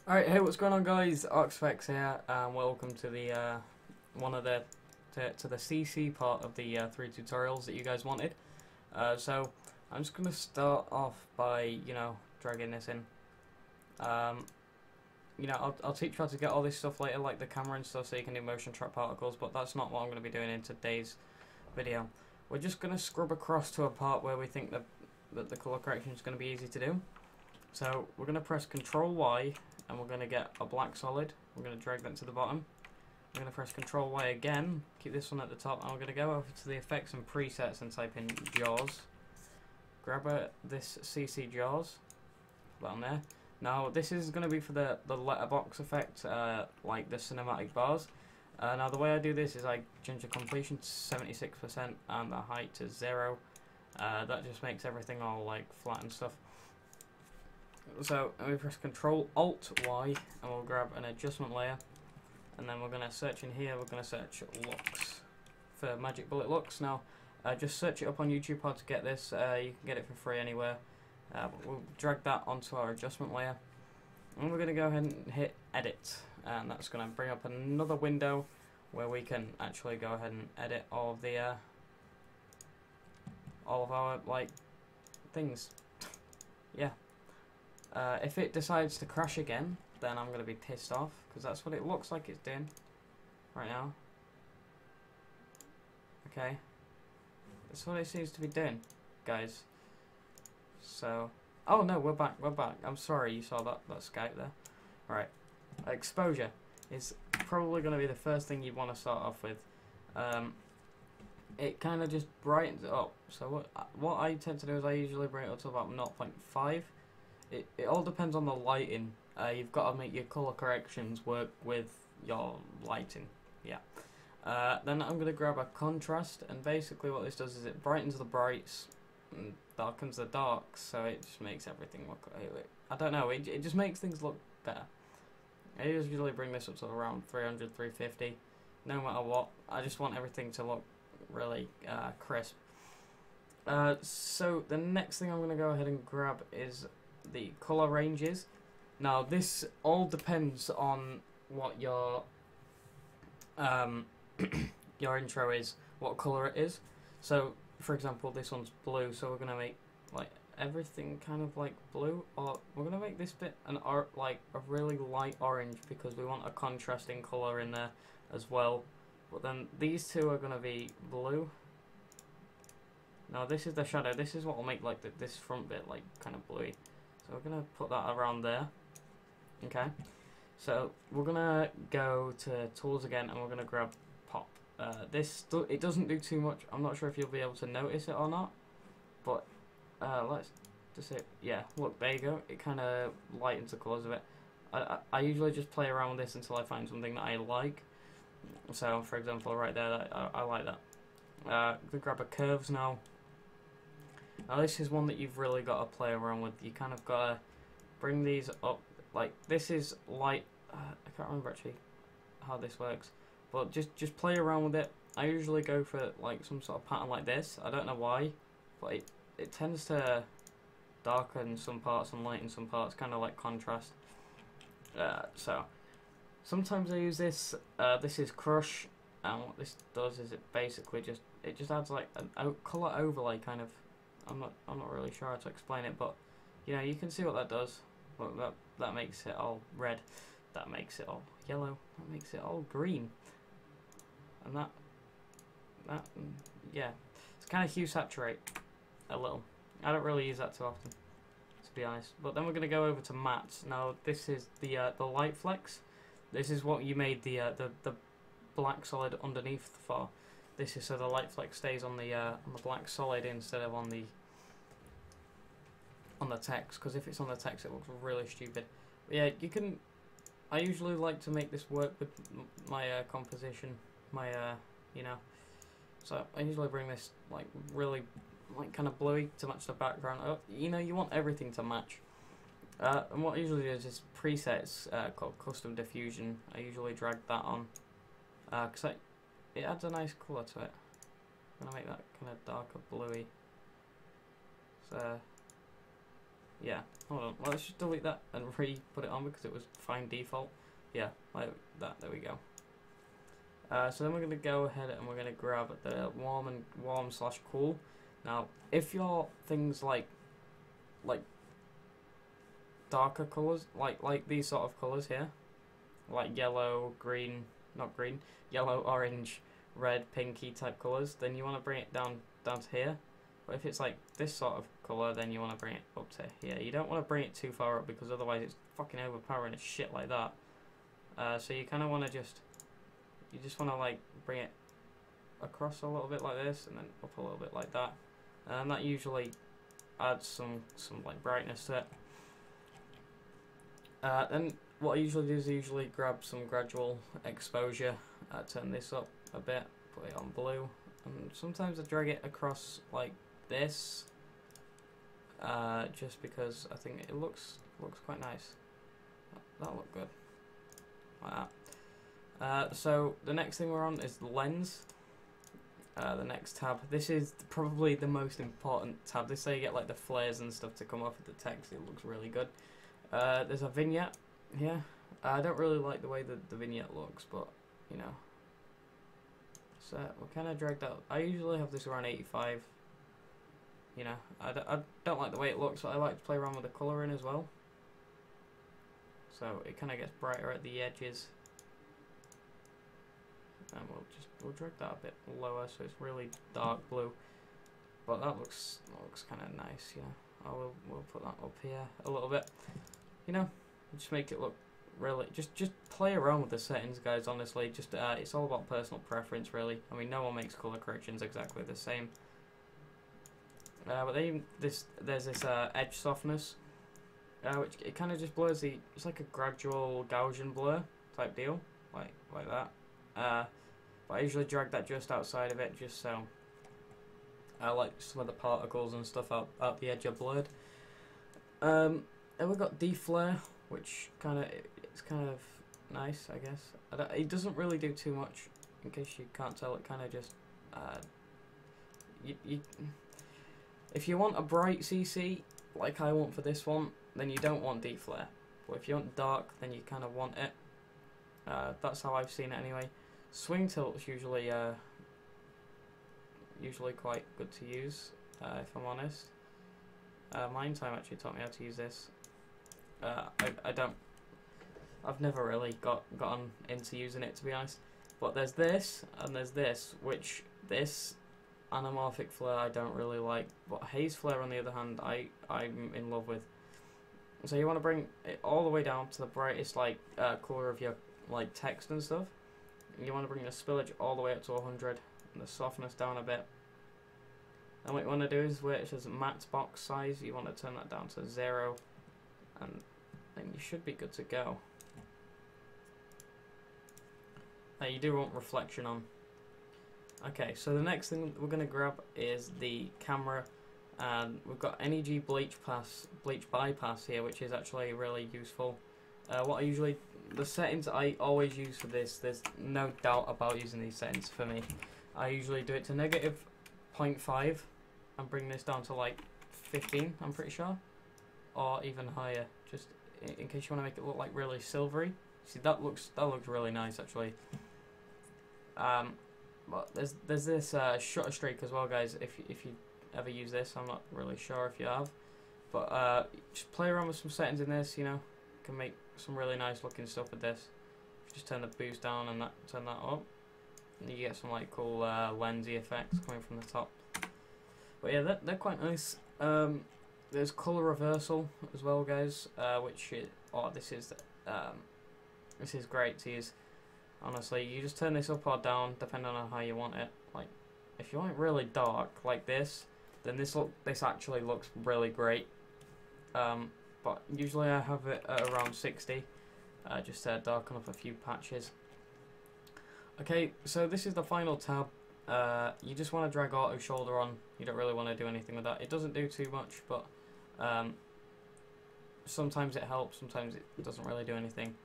Alright, hey, what's going on, guys? ArxFX here, and welcome to the to the CC part of the 3 tutorials that you guys wanted. So I'm just gonna start off by dragging this in. I'll teach you how to get all this stuff later, like the camera and stuff, so you can do motion track particles. But that's not what I'm gonna be doing in today's video. We're just gonna scrub across to a part where we think that the color correction is gonna be easy to do. So we're gonna press Control Y. And we're going to get a black solid. We're going to drag that to the bottom. We're going to press Control Y again, keep this one at the top, and we're going to go over to the effects and presets and type in Jaws. Grab this CC Jaws, put that on there. Now this is going to be for the letterbox effect, like the cinematic bars. Now the way I do this is I change the completion to 76% and the height to 0. That just makes everything all like flat and stuff. So we press Control Alt Y and we'll grab an adjustment layer, and then we're going to search in here. We're going to search looks for Magic Bullet Looks. Now just search it up on YouTube how to get this. You can get it for free anywhere. But we'll drag that onto our adjustment layer, and we're going to go ahead and hit Edit, and that's going to bring up another window where we can actually go ahead and edit all of the all of our like things. Yeah. If it decides to crash again, then I'm going to be pissed off, because that's what it looks like it's doing right now. Okay. That's what it seems to be doing, guys. So, oh no, we're back, I'm sorry you saw that scout there. Alright. Exposure is probably going to be the first thing you want to start off with. It kind of just brightens it up. So what I tend to do is I usually bring it up to about 0.5. It all depends on the lighting. You've got to make your color corrections work with your lighting. Yeah. Then I'm going to grab a contrast, and basically what this does is it brightens the brights and darkens the darks, so it just makes everything look, I don't know, it just makes things look better. I usually bring this up to around 300, 350, no matter what. I just want everything to look really crisp. So the next thing I'm going to go ahead and grab is the color ranges. Now this all depends on what your your intro is, what color it is. So for example, this one's blue, so we're gonna make like everything kind of like blue, or we're gonna make this bit like a really light orange, because we want a contrasting color in there as well. But then these two are gonna be blue. Now this is the shadow. This is what will make like this front bit like kind of bluey. So we're going to put that around there. Okay. So we're going to go to Tools again, and we're going to grab Pop. It doesn't do too much. I'm not sure if you'll be able to notice it or not. But let's just say, yeah, look, there you go. It kind of lightens the colours of it. I usually just play around with this until I find something that I like. So, for example, right there, I like that. I'm going to grab a Curves now. Now this is one that you've really got to play around with. You kind of got to bring these up. Like this is light. I can't remember actually how this works, but just play around with it. I usually go for like some sort of pattern like this. I don't know why, but it tends to darken some parts and lighten some parts, kind of like contrast. So sometimes I use this. This is Crush, and what this does is it basically just adds like a color overlay kind of. I'm not really sure how to explain it, but you can see what that does. Look, that makes it all red, that makes it all yellow, that makes it all green, and that yeah, it's kind of hue saturate a little. I don't really use that too often, to be honest. But then we're gonna go over to mattes. Now this is the light flex. This is what you made the black solid underneath for. This is so the light flex stays on the black solid instead of on the text, because if it's on the text it looks really stupid. But yeah, you can. I usually like to make this work with my composition, my So I usually bring this like really like kind of bluey to match the background. You want everything to match. And what I usually do is this presets called custom diffusion. I usually drag that on because it adds a nice colour to it. I'm going to make that kind of darker bluey. So Yeah, hold on. Well, let's just delete that and re-put it on because it was fine default. Yeah, like that. There we go. So then we're going to go ahead and we're going to grab the warm slash cool. Now, if your things like darker colours, like these sort of colours here, like yellow, green, not green, yellow, orange, red, pinky type colours, then you want to bring it down to here. But if it's like this sort of colour, then you want to bring it up to here. You don't want to bring it too far up because otherwise it's fucking overpowering as shit like that. So you kind of want to you just want to like bring it across a little bit like this and then up a little bit like that. And that usually adds some like brightness to it. Then what I usually do is grab some gradual exposure, turn this up a bit, put it on blue, and sometimes I drag it across like this, just because I think it looks quite nice. That'll look good, like that. So the next thing we're on is the lens. The next tab. This is probably the most important tab. This is how you get like the flares and stuff to come off of the text. It looks really good. There's a vignette here. I don't really like the way that the vignette looks, but you know. So we'll kind of drag that. I usually have this around 85. You know, I don't like the way it looks, but I like to play around with the colouring as well. So it kind of gets brighter at the edges. And we'll drag that a bit lower so it's really dark blue. But that looks kind of nice, you know. We'll put that up here a little bit. You know, just make it look really. Just play around with the settings, guys. Honestly, just it's all about personal preference, really. I mean, no one makes color corrections exactly the same. But then there's this edge softness, which it kind of just blurs the. It's like a gradual Gaussian blur type deal, like that. But I usually drag that just outside of it, just so like some of the particles and stuff out the edge are blurred. And we've got deflare, which it's kind of nice, I guess. It doesn't really do too much. In case you can't tell, it kind of just if you want a bright CC like I want for this one, then you don't want deflare. But if you want dark, then you kind of want it. That's how I've seen it anyway. Swing tilt's usually quite good to use, if I'm honest. Mind Time actually taught me how to use this. I've never really gotten into using it, to be honest. But there's this and there's this, which this anamorphic flare I don't really like, but haze flare on the other hand I'm in love with. So you want to bring it all the way down to the brightest colour of your like text and stuff. You want to bring the spillage all the way up to 100 and the softness down a bit. And what you want to do is where it says matte box size, you want to turn that down to 0, and then you should be good to go. You do want reflection on. Okay, so the next thing we're going to grab is the camera, and we've got NEG bleach bypass here, which is actually really useful. The settings I always use for this, there's no doubt about using these settings for me. I usually do it to negative 0.5 and bring this down to like 15, I'm pretty sure, or even higher, just in case you want to make it look like really silvery. See, that looks really nice actually. But there's this shutter streak as well, guys. If you ever use this, I'm not really sure if you have, but just play around with some settings in this. You know, you can make some really nice looking stuff with this. Just turn the boost down and turn that up, and you get some like cool lensy effects coming from the top. But yeah, they're quite nice. There's color reversal as well, guys, this is great to use. Honestly, you just turn this up or down depending on how you want it. Like, if you want it really dark like this, then this actually looks really great. But usually I have it at around 60, just to darken up a few patches. Okay, so this is the final tab. You just want to drag auto shoulder on. You don't really want to do anything with that. It doesn't do too much, but sometimes it helps, sometimes it doesn't really do anything.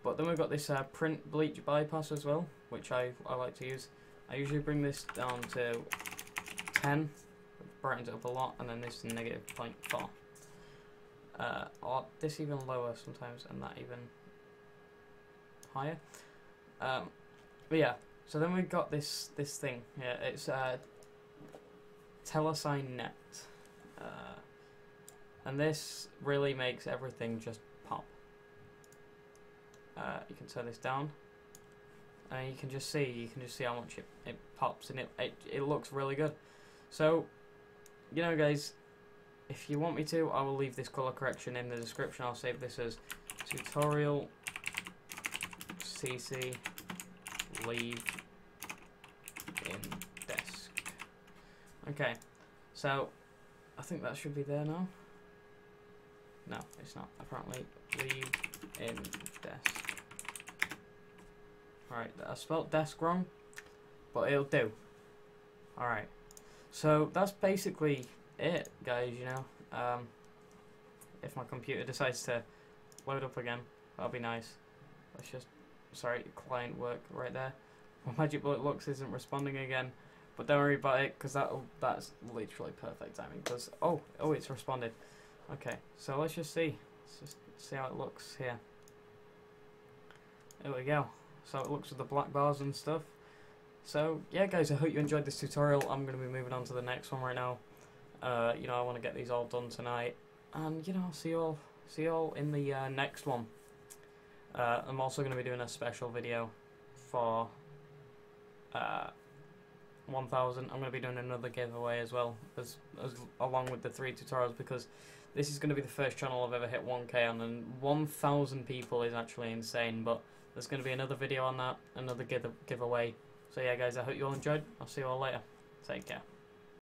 But then we've got this print bleach bypass as well, which I like to use. I usually bring this down to 10, brightens it up a lot, and then this is negative 0.4. or this even lower sometimes, and that even higher. But yeah, so then we've got this thing. Yeah, it's telesign net, and this really makes everything just pop. You can turn this down, and you can just see how much it pops, and it looks really good. So, you know, guys, if you want me to, I will leave this color correction in the description. I'll save this as tutorial cc leave in desk. Okay, so I think that should be there now. No, it's not. Apparently, leave in desk. Alright, I spelled desk wrong, but it'll do. Alright, so that's basically it, guys, you know. If my computer decides to load up again, that'll be nice. Let's just, sorry, client work right there. My Magic Bullet Lux isn't responding again, but don't worry about it, because that's literally perfect timing, because, oh, it's responded. Okay, so let's just see how it looks here. There we go. So it looks with the black bars and stuff. So yeah, guys, I hope you enjoyed this tutorial. I'm going to be moving on to the next one right now. You know, I want to get these all done tonight, and you know, see you all in the next one. I'm also going to be doing a special video for 1000. I'm going to be doing another giveaway as well, as along with the 3 tutorials, because this is going to be the first channel I've ever hit 1K on, and 1000 people is actually insane. But there's going to be another video on that, another giveaway. So yeah, guys, I hope you all enjoyed. I'll see you all later. Take care.